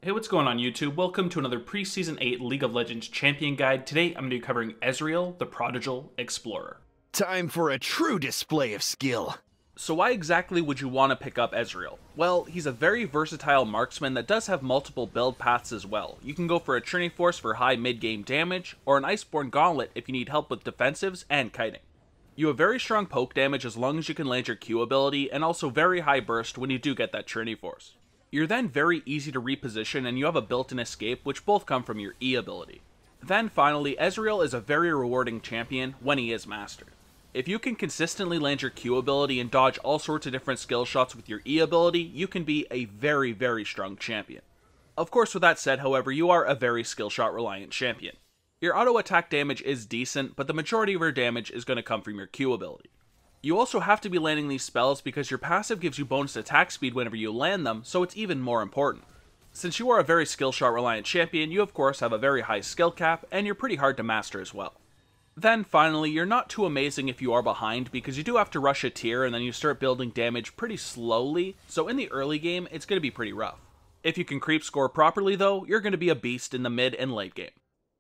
Hey, what's going on YouTube? Welcome to another Preseason 8 League of Legends Champion Guide. Today I'm going to be covering Ezreal, the Prodigal Explorer. Time for a true display of skill. So why exactly would you want to pick up Ezreal? Well, he's a very versatile marksman that does have multiple build paths as well. You can go for a Trinity Force for high mid-game damage, or an Iceborne Gauntlet if you need help with defensives and kiting. You have very strong poke damage as long as you can land your Q ability, and also very high burst when you do get that Trinity Force. You're then very easy to reposition, and you have a built-in escape, which both come from your E ability. Then finally, Ezreal is a very rewarding champion when he is mastered. If you can consistently land your Q ability and dodge all sorts of different skill shots with your E ability, you can be a very, very strong champion. Of course, with that said, however, you are a very skill shot reliant champion. Your auto attack damage is decent, but the majority of your damage is going to come from your Q ability. You also have to be landing these spells because your passive gives you bonus attack speed whenever you land them, so it's even more important. Since you are a very skill shot reliant champion, you of course have a very high skill cap, and you're pretty hard to master as well. Then finally, you're not too amazing if you are behind, because you do have to rush a tier and then you start building damage pretty slowly, so in the early game, it's going to be pretty rough. If you can creep score properly though, you're going to be a beast in the mid and late game.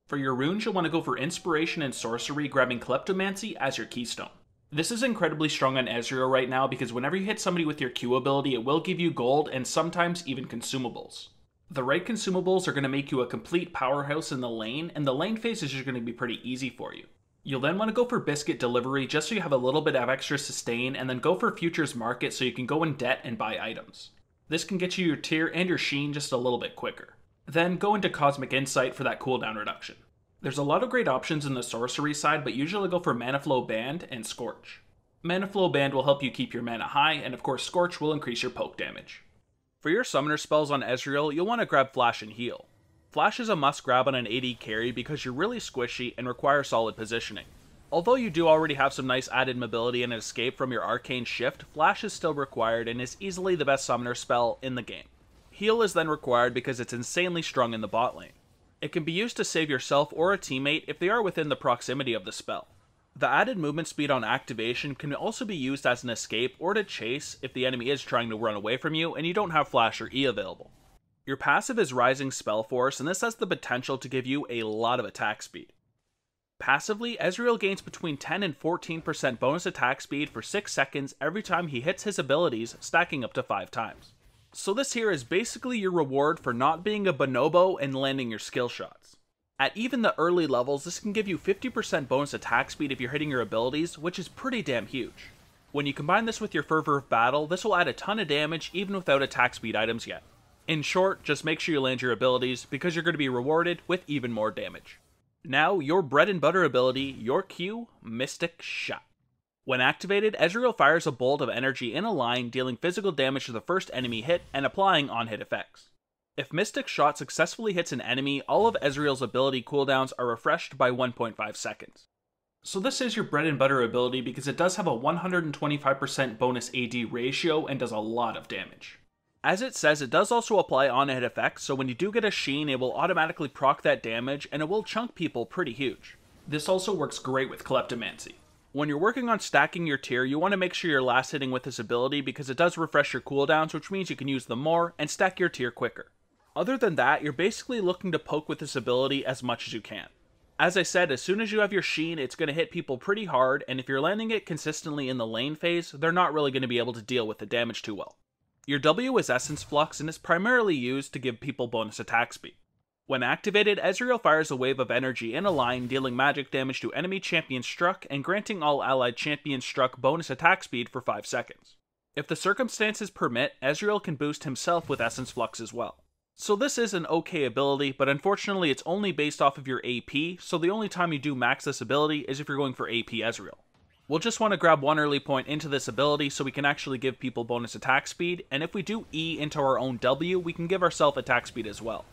For your runes, you'll want to go for Inspiration and Sorcery, grabbing Kleptomancy as your keystone. This is incredibly strong on Ezreal right now because whenever you hit somebody with your Q ability, it will give you gold and sometimes even consumables. The right consumables are going to make you a complete powerhouse in the lane, and the lane phase is just going to be pretty easy for you. You'll then want to go for Biscuit Delivery just so you have a little bit of extra sustain, and then go for Futures Market so you can go in debt and buy items. This can get you your tier and your sheen just a little bit quicker. Then go into Cosmic Insight for that cooldown reduction. There's a lot of great options in the sorcery side, but usually go for Mana Flow Band and Scorch. Mana Flow Band will help you keep your mana high, and of course Scorch will increase your poke damage. For your summoner spells on Ezreal, you'll want to grab Flash and Heal. Flash is a must grab on an AD carry because you're really squishy and require solid positioning. Although you do already have some nice added mobility and escape from your Arcane Shift, Flash is still required and is easily the best summoner spell in the game. Heal is then required because it's insanely strong in the bot lane. It can be used to save yourself or a teammate if they are within the proximity of the spell. The added movement speed on activation can also be used as an escape or to chase if the enemy is trying to run away from you and you don't have Flash or E available. Your passive is Rising Spell Force, and this has the potential to give you a lot of attack speed. Passively, Ezreal gains between 10 and 14% bonus attack speed for 6 seconds every time he hits his abilities, stacking up to 5 times. So this here is basically your reward for not being a bonobo and landing your skill shots. At even the early levels, this can give you 50% bonus attack speed if you're hitting your abilities, which is pretty damn huge. When you combine this with your Fervor of Battle, this will add a ton of damage even without attack speed items yet. In short, just make sure you land your abilities because you're going to be rewarded with even more damage. Now, your bread and butter ability, your Q, Mystic Shot. When activated, Ezreal fires a bolt of energy in a line, dealing physical damage to the first enemy hit and applying on-hit effects. If Mystic Shot successfully hits an enemy, all of Ezreal's ability cooldowns are refreshed by 1.5 seconds. So this is your bread and butter ability because it does have a 125% bonus AD ratio and does a lot of damage. As it says, it does also apply on-hit effects, so when you do get a sheen, it will automatically proc that damage and it will chunk people pretty huge. This also works great with Kleptomancy. When you're working on stacking your tier, you want to make sure you're last hitting with this ability because it does refresh your cooldowns, which means you can use them more and stack your tier quicker. Other than that, you're basically looking to poke with this ability as much as you can. As I said, as soon as you have your sheen, it's going to hit people pretty hard, and if you're landing it consistently in the lane phase, they're not really going to be able to deal with the damage too well. Your W is Essence Flux, and is primarily used to give people bonus attack speed. When activated, Ezreal fires a wave of energy in a line, dealing magic damage to enemy champions struck and granting all allied champions struck bonus attack speed for 5 seconds. If the circumstances permit, Ezreal can boost himself with Essence Flux as well. So this is an okay ability, but unfortunately it's only based off of your AP, so the only time you do max this ability is if you're going for AP Ezreal. We'll just want to grab one early point into this ability so we can actually give people bonus attack speed, and if we do E into our own W, we can give ourselves attack speed as well.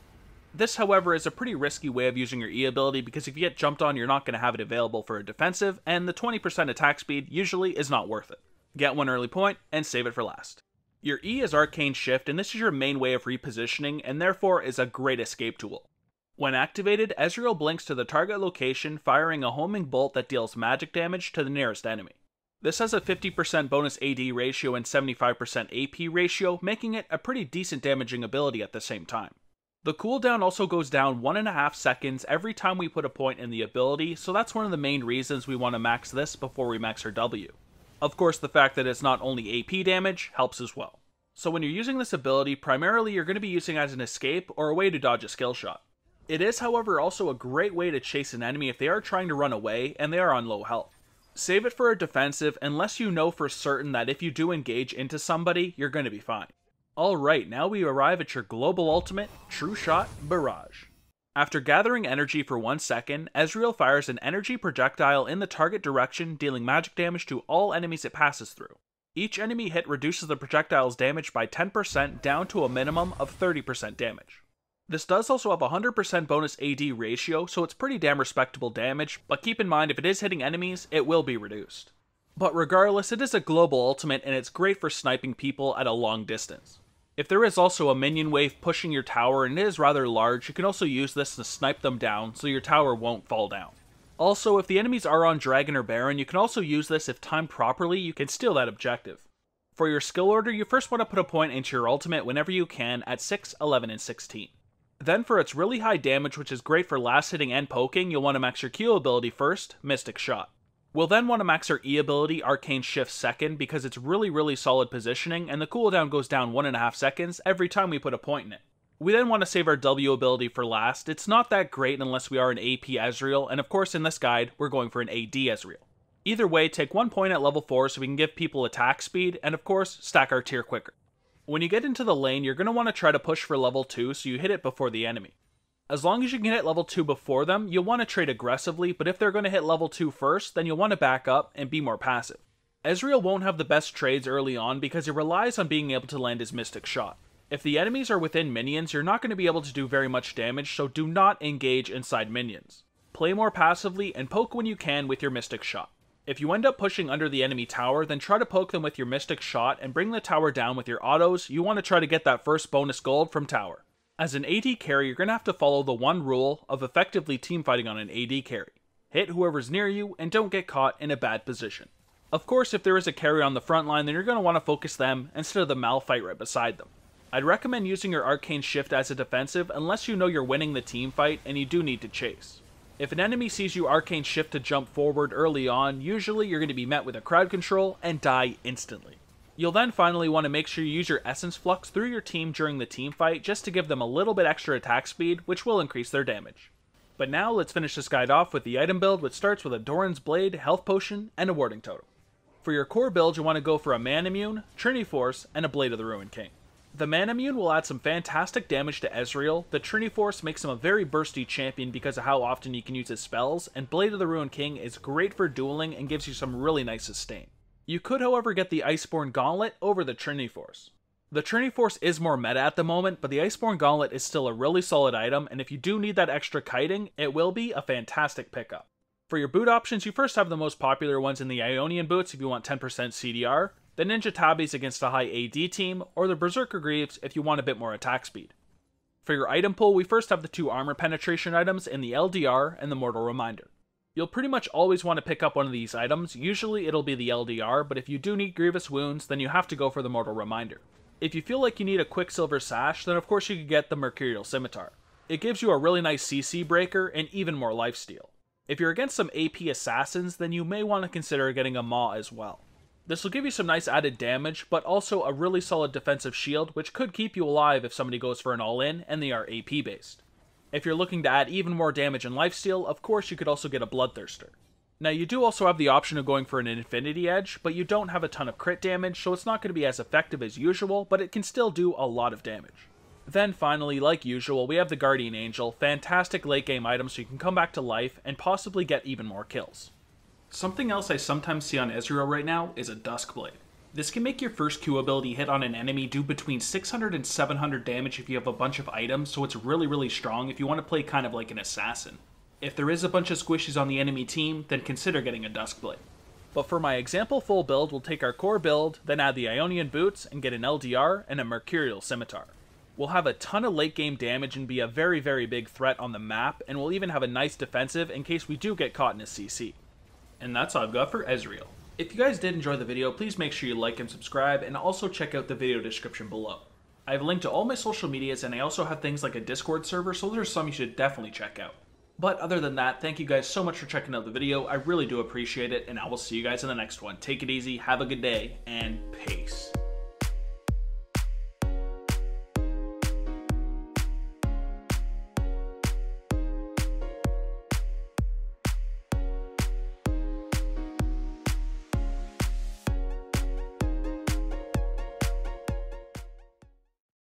This, however, is a pretty risky way of using your E ability because if you get jumped on, you're not going to have it available for a defensive, and the 20% attack speed usually is not worth it. Get one early point, and save it for last. Your E is Arcane Shift, and this is your main way of repositioning, and therefore is a great escape tool. When activated, Ezreal blinks to the target location, firing a homing bolt that deals magic damage to the nearest enemy. This has a 50% bonus AD ratio and 75% AP ratio, making it a pretty decent damaging ability at the same time. The cooldown also goes down 1.5 seconds every time we put a point in the ability, so that's one of the main reasons we want to max this before we max our W. Of course, the fact that it's not only AP damage helps as well. So when you're using this ability, primarily you're going to be using it as an escape or a way to dodge a skill shot. It is, however, also a great way to chase an enemy if they are trying to run away and they are on low health. Save it for a defensive unless you know for certain that if you do engage into somebody, you're going to be fine. Alright, now we arrive at your global ultimate, Trueshot Barrage. After gathering energy for 1 second, Ezreal fires an energy projectile in the target direction, dealing magic damage to all enemies it passes through. Each enemy hit reduces the projectile's damage by 10% down to a minimum of 30% damage. This does also have a 100% bonus AD ratio, so it's pretty damn respectable damage, but keep in mind if it is hitting enemies, it will be reduced. But regardless, it is a global ultimate and it's great for sniping people at a long distance. If there is also a minion wave pushing your tower and it is rather large, you can also use this to snipe them down so your tower won't fall down. Also, if the enemies are on Dragon or Baron, you can also use this if timed properly, you can steal that objective. For your skill order, you first want to put a point into your ultimate whenever you can at 6, 11, and 16. Then for its really high damage, which is great for last hitting and poking, you'll want to max your Q ability first, Mystic Shot. We'll then want to max our E ability, Arcane Shift second, because it's really solid positioning, and the cooldown goes down 1.5 seconds every time we put a point in it. We then want to save our W ability for last. It's not that great unless we are an AP Ezreal, and of course in this guide, we're going for an AD Ezreal. Either way, take 1 point at level 4 so we can give people attack speed, and of course, stack our tier quicker. When you get into the lane, you're going to want to try to push for level 2 so you hit it before the enemy. As long as you can hit level 2 before them, you'll want to trade aggressively, but if they're going to hit level 2 first, then you'll want to back up and be more passive. Ezreal won't have the best trades early on because it relies on being able to land his Mystic Shot. If the enemies are within minions, you're not going to be able to do very much damage, so do not engage inside minions. Play more passively and poke when you can with your Mystic Shot. If you end up pushing under the enemy tower, then try to poke them with your Mystic Shot and bring the tower down with your autos. You want to try to get that first bonus gold from tower. As an AD carry, you're going to have to follow the one rule of effectively teamfighting on an AD carry. Hit whoever's near you and don't get caught in a bad position. Of course, if there is a carry on the front line, then you're going to want to focus them instead of the Malphite right beside them. I'd recommend using your Arcane Shift as a defensive unless you know you're winning the team fight and you do need to chase. If an enemy sees you Arcane Shift to jump forward early on, usually you're going to be met with a crowd control and die instantly. You'll then finally want to make sure you use your Essence Flux through your team during the team fight just to give them a little bit extra attack speed, which will increase their damage. But now let's finish this guide off with the item build, which starts with a Doran's Blade, Health Potion, and a Warding Totem. For your core build, you want to go for a Man Immune, Trinity Force, and a Blade of the Ruined King. The Man Immune will add some fantastic damage to Ezreal, the Trinity Force makes him a very bursty champion because of how often he can use his spells, and Blade of the Ruined King is great for dueling and gives you some really nice sustain. You could, however, get the Iceborne Gauntlet over the Trinity Force. The Trinity Force is more meta at the moment, but the Iceborne Gauntlet is still a really solid item, and if you do need that extra kiting, it will be a fantastic pickup. For your boot options, you first have the most popular ones in the Ionian boots if you want 10% CDR, the Ninja Tabis against a high AD team, or the Berserker Greaves if you want a bit more attack speed. For your item pool, we first have the 2 armor penetration items in the LDR and the Mortal Reminder. You'll pretty much always want to pick up one of these items. Usually it'll be the LDR, but if you do need Grievous Wounds, then you have to go for the Mortal Reminder. If you feel like you need a Quicksilver Sash, then of course you could get the Mercurial Scimitar. It gives you a really nice CC breaker and even more lifesteal. If you're against some AP assassins, then you may want to consider getting a Maw as well. This will give you some nice added damage, but also a really solid defensive shield, which could keep you alive if somebody goes for an all-in and they are AP based. If you're looking to add even more damage and lifesteal, of course you could also get a Bloodthirster. Now you do also have the option of going for an Infinity Edge, but you don't have a ton of crit damage, so it's not going to be as effective as usual, but it can still do a lot of damage. Then finally, like usual, we have the Guardian Angel, fantastic late game item so you can come back to life and possibly get even more kills. Something else I sometimes see on Ezreal right now is a Duskblade. This can make your first Q ability hit on an enemy do between 600 and 700 damage if you have a bunch of items, so it's really strong if you want to play kind of like an assassin. If there is a bunch of squishies on the enemy team, then consider getting a Duskblade. But for my example full build, we'll take our core build, then add the Ionian Boots, and get an LDR and a Mercurial Scimitar. We'll have a ton of late game damage and be a very big threat on the map, and we'll even have a nice defensive in case we do get caught in a CC. And that's all I've got for Ezreal. If you guys did enjoy the video, please make sure you like and subscribe, and also check out the video description below. I have a link to all my social medias, and I also have things like a Discord server, so there's some you should definitely check out. But other than that, thank you guys so much for checking out the video. I really do appreciate it, and I will see you guys in the next one. Take it easy, have a good day, and peace.